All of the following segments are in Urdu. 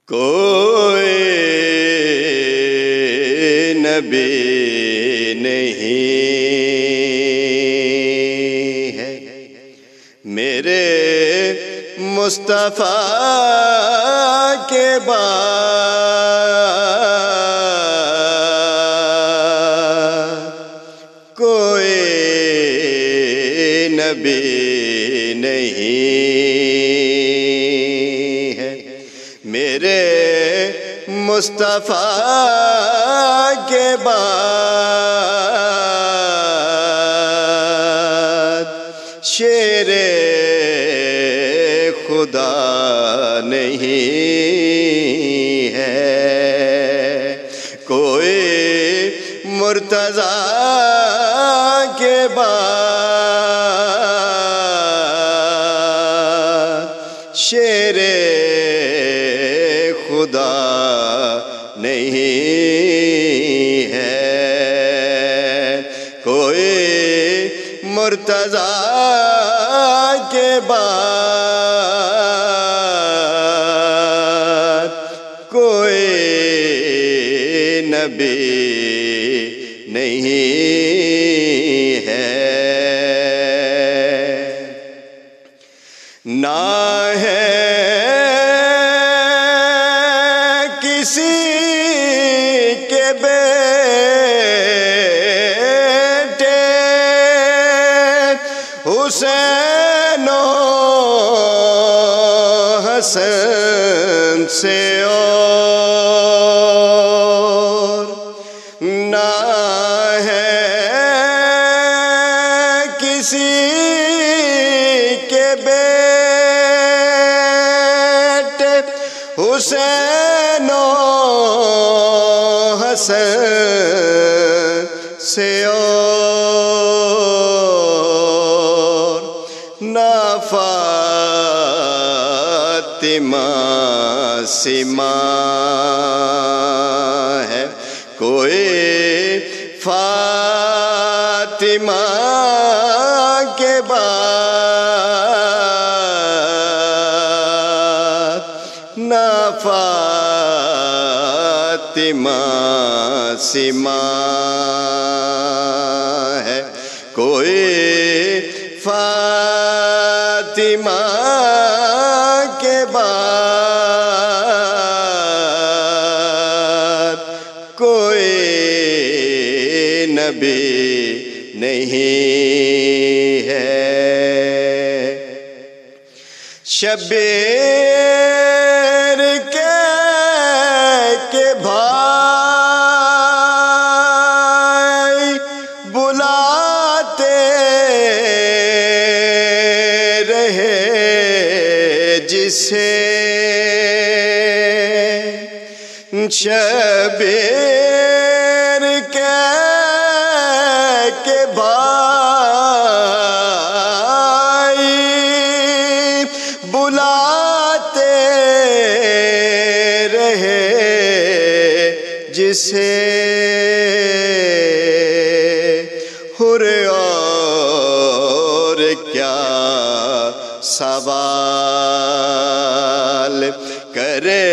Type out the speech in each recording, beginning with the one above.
کوئی نبی نہیں ہے میرے مصطفیٰ کے بعد، کوئی نبی نہیں ہے میرے مصطفیٰ کے بعد، شیر خدا نہیں ہے کوئی مرتضیٰ کے بعد، شیر خدا نہیں ہے کوئی مرتضیٰ کے بعد، کوئی نبی نہیں ہے نہ ہے کسی کے بیٹے حسین و حسن سے اور نہ ہے کسی کے بیٹے حسین و حسن سے اور نہ فاطمہ سیما ہے کوئی فاطمہ کے بعد، نہ فاطمہ سیما ہے کوئی فاطمہ کے بعد، کوئی نبی نہیں ہے شبیر کے بھائی بلاتے رہے جسے، شبیر کے بھائی بلاتے رہے جسے، حر اور کیا سوال کرے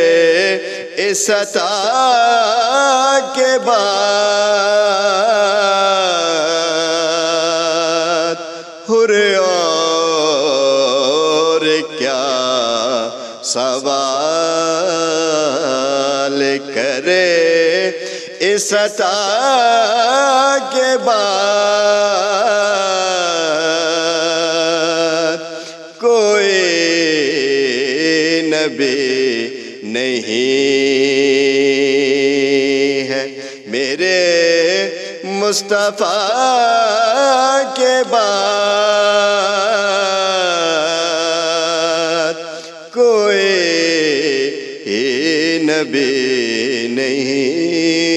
اس عطا کے بعد، حر اور کیا سوال کرے اس عطا کے بعد، کوئی نبی نہیں ہے میرے مصطفیٰ کے بعد، کوئی نبی نہیں